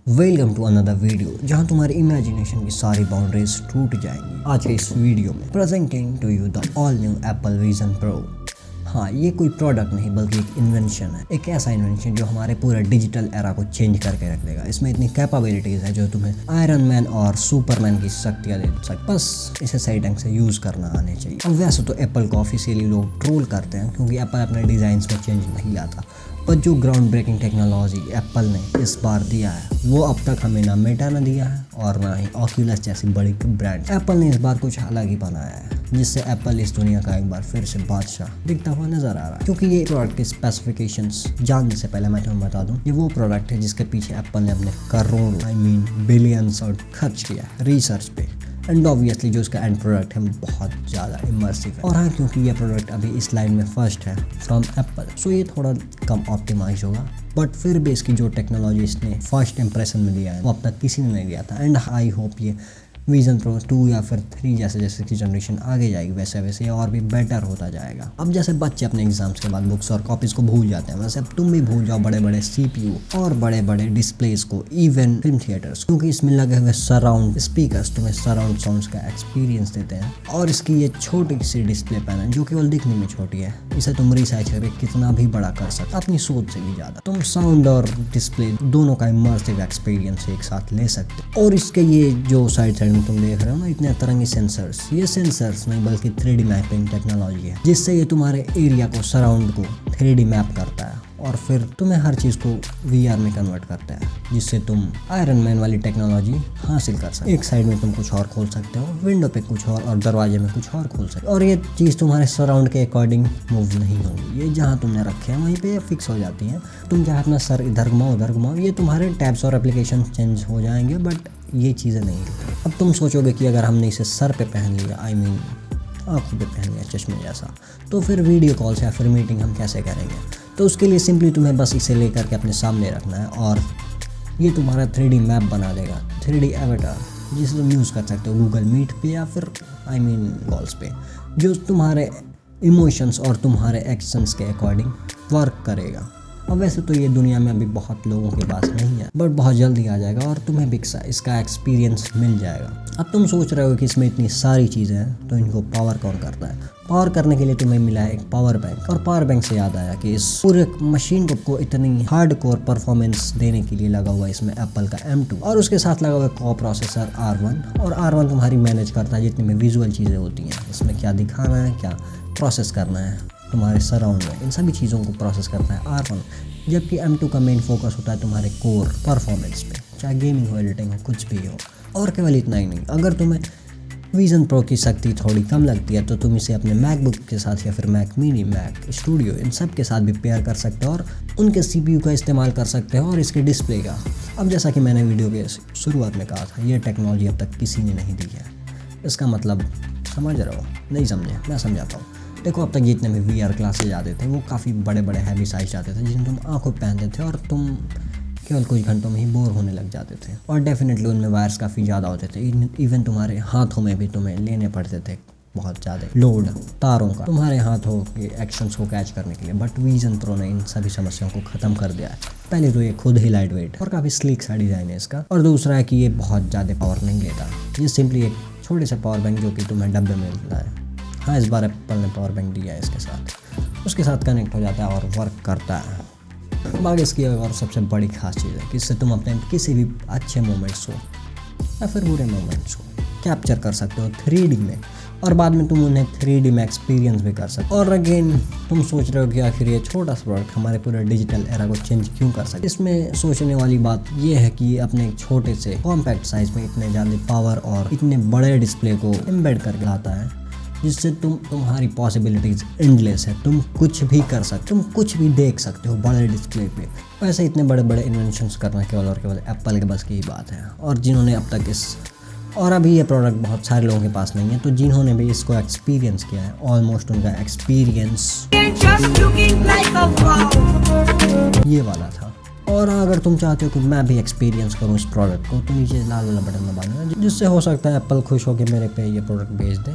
Welcome to another video जहां तुम्हारी imagination की सारी बाउंड्रीज टूट जाएंगी। आज के इस वीडियो में presenting to you the all new Apple Vision Pro. हाँ, ये कोई प्रोडक्ट नहीं बल्कि एक इन्वेंशन है, एक ऐसा इन्वेंशन जो हमारे पूरे डिजिटल एरा को चेंज करके रख देगा। इसमें इतनी कैपेबिलिटीज है जो तुम्हें आयरन मैन और सुपरमैन की शक्तियाँ दे सकती, बस इसे सही ढंग से यूज़ करना आने चाहिए। अब वैसे तो एप्पल को ऑफिशियली लोग ट्रोल करते हैं क्योंकि एप्पल अपने डिज़ाइन में चेंज नहीं लाता, पर जो ग्राउंड ब्रेकिंग टेक्नोलॉजी एप्पल ने इस बार दिया है वो अब तक हमें ना मेटा ने दिया है और ना ही ऑक्यूलस जैसी बड़ी ब्रांड। एप्पल ने इस बार कुछ अलग ही बनाया है जिससे एप्पल इस दुनिया का एक बार फिर से बादशाह दिखता हुआ नजर आ रहा है। क्योंकि ये प्रोडक्ट के स्पेसिफिकेशंस जानने से पहले मैं तुम्हें बता दूं, ये वो प्रोडक्ट है जिसके पीछे एप्पल ने अपने करोड़ों बिलियंस और खर्च किया है रिसर्च पे। एंड ऑब्वियसली जो इसका एंड प्रोडक्ट है बहुत ज़्यादा इमर्सिव है। और हाँ, क्योंकि ये प्रोडक्ट अभी इस लाइन में फर्स्ट है फ्रॉम एप्पल, सो ये थोड़ा कम ऑप्टिमाइज होगा, बट फिर भी इसकी जो टेक्नोलॉजी इसने फर्स्ट इंप्रेशन में दिया है वो अब तक किसी ने नहीं दिया था। एंड आई होप ये विजन प्रो 2 या फिर 3 जैसे जैसे की जनरेशन आगे जाएगी वैसे वैसे ये और भी बेटर होता जाएगा। अब जैसे बच्चे अपने एग्जाम्स के बाद बुक्स और कॉपीज को भूल जाते हैं, वैसे अब तुम भी भूल जाओ बड़े बड़े CPU और बड़े बड़े डिस्प्लेस को, इवन फिल्म थिएटर्स, क्योंकि इसमें लगे हुए सराउंड स्पीकर्स तुम्हें सराउंड साउंड्स का एक्सपीरियंस देते हैं। और इसकी ये छोटी सी डिस्प्ले पैनल जो केवल दिखने में छोटी है, इसे तुम रिसाइज करके कितना भी बड़ा कर सकते, अपनी सोच से भी ज्यादा तुम साउंड और डिस्प्ले दोनों का इमर्सिव एक्सपीरियंस एक साथ ले सकते। और इसके ये जो साइड तुम देख रहे हो ना, इतने तरंगी सेंसर्स, ये सेंसर्स नहीं बल्कि 3D मैपिंग टेक्नोलॉजी है जिससे ये तुम्हारे एरिया को, सराउंड को 3D मैप करता है और फिर तुम्हें हर चीज़ को VR में कन्वर्ट करता है, जिससे तुम आयरन मैन वाली टेक्नोलॉजी हासिल कर सकते हो। एक साइड में तुम कुछ और खोल सकते हो, विंडो पे कुछ और दरवाजे में कुछ और खोल सकते हो, और ये चीज़ तुम्हारे सराउंड के अकॉर्डिंग मूव नहीं होगी। ये जहाँ तुमने रखे हैं वहीं पे फिक्स हो जाती हैं। तुम चाहे अपना सर इधर घुमाओ उधर घुमाओ, ये तुम्हारे टैब्स और एप्लीकेशन चेंज हो जाएंगे, बट ये चीज़ें नहीं। अब तुम सोचोगे कि अगर हमने इसे सर पे पहन लिया, आई मीन आँखों पे पहन लिया चश्मे जैसा, तो फिर वीडियो कॉल्स या फिर मीटिंग हम कैसे करेंगे? तो उसके लिए सिंपली तुम्हें बस इसे लेकर के अपने सामने रखना है और ये तुम्हारा 3D मैप बना देगा, 3D एवेटार, जिसे तुम यूज़ कर सकते हो गूगल मीट पे या फिर आई मीन कॉल्स पे, जो तुम्हारे इमोशंस और तुम्हारे एक्शंस के अकॉर्डिंग वर्क करेगा। अब वैसे तो ये दुनिया में अभी बहुत लोगों के पास नहीं है, बट बहुत जल्दी आ जाएगा और तुम्हें भी इसका एक्सपीरियंस मिल जाएगा। अब तुम सोच रहे हो कि इसमें इतनी सारी चीज़ें हैं तो इनको पावर कौन करता है? पावर करने के लिए तुम्हें मिला है एक पावर बैंक। और पावर बैंक से याद आया कि इस पूरे मशीन को इतनी हार्ड कोर परफॉर्मेंस देने के लिए लगा हुआ इसमें एप्पल का M2 और उसके साथ लगा हुआ को प्रोसेसर R1। और R1 तुम्हारी मैनेज करता है जितनी में विजुअल चीज़ें होती हैं, इसमें क्या दिखाना है, क्या प्रोसेस करना है तुम्हारे सराउंड में, इन सभी चीज़ों को प्रोसेस करता है R1। जबकि M2 का मेन फोकस होता है तुम्हारे कोर परफॉर्मेंस पे, चाहे गेमिंग हो, एडिटिंग हो, कुछ भी हो। और केवल इतना ही नहीं, अगर तुम्हें विजन प्रो की शक्ति थोड़ी कम लगती है तो तुम इसे अपने मैकबुक के साथ या फिर मैक मिनी, मैक स्टूडियो, इन सब के साथ भी पेयर कर सकते हो और उनके CPU का इस्तेमाल कर सकते हो और इसके डिस्प्ले का। अब जैसा कि मैंने वीडियो के शुरुआत में कहा था, ये टेक्नोलॉजी अब तक किसी ने नहीं दी है। इसका मतलब समझ रहे हो? नहीं समझे? मैं समझाता हूँ। देखो, अब तक जितने भी VR क्लासेज आते थे वो काफ़ी बड़े बड़े हैवी साइज आते थे जिन्हें तुम आंखों पे पहनते थे और तुम केवल कुछ घंटों में ही बोर होने लग जाते थे। और डेफिनेटली उनमें वायर्स काफ़ी ज़्यादा होते थे, इवन तुम्हारे हाथों में भी तुम्हें लेने पड़ते थे बहुत ज़्यादा लोड तारों का तुम्हारे हाथों के एक्शंस को कैच करने के लिए। बट विजन प्रो ने इन सभी समस्याओं को ख़त्म कर दिया है। पहले तो ये खुद ही लाइट वेट और काफ़ी स्लीक सा डिज़ाइन है इसका, और दूसरा है कि ये बहुत ज़्यादा पावर नहीं लेता। ये सिंपली एक छोटे से पावर बैंक जो कि तुम्हें डब्बे में मिलता है। हाँ, इस बार एप्पल ने पावर बैंक दिया है इसके साथ, उसके साथ कनेक्ट हो जाता है और वर्क करता है। बाकी इसकी और सबसे बड़ी खास चीज़ है कि इससे तुम अपने किसी भी अच्छे मोमेंट्स को या फिर बुरे मोमेंट्स को कैप्चर कर सकते हो 3D में, और बाद में तुम उन्हें 3D में एक्सपीरियंस भी कर सकते हो। और अगेन तुम सोच रहे हो कि आखिर ये छोटा सा प्रोडक्ट हमारे पूरे डिजिटल एरा को चेंज क्यों कर सकते? इसमें सोचने वाली बात ये है कि ये अपने एक छोटे से कॉम्पैक्ट साइज में इतने ज़्यादा पावर और इतने बड़े डिस्प्ले को एम्बेड करके लाता है, जिससे तुम्हारी पॉसिबिलिटीज़ एंडलेस है। तुम कुछ भी कर सकते, तुम कुछ भी देख सकते हो बड़े डिस्प्ले पे। वैसे इतने बड़े बड़े इन्वेंशंस करना केवल और केवल एप्पल के बस की ही बात है, और जिन्होंने अब तक और अभी ये प्रोडक्ट बहुत सारे लोगों के पास नहीं है, तो जिन्होंने भी इसको एक्सपीरियंस किया है, ऑलमोस्ट उनका एक्सपीरियंस ये वाला था। और अगर तुम चाहते हो कि मैं भी एक्सपीरियंस करूं इस प्रोडक्ट को, तो नीचे लाल वाला बटन दबा देना, जिससे हो सकता है एप्पल खुश हो के मेरे पे ये प्रोडक्ट भेज दे।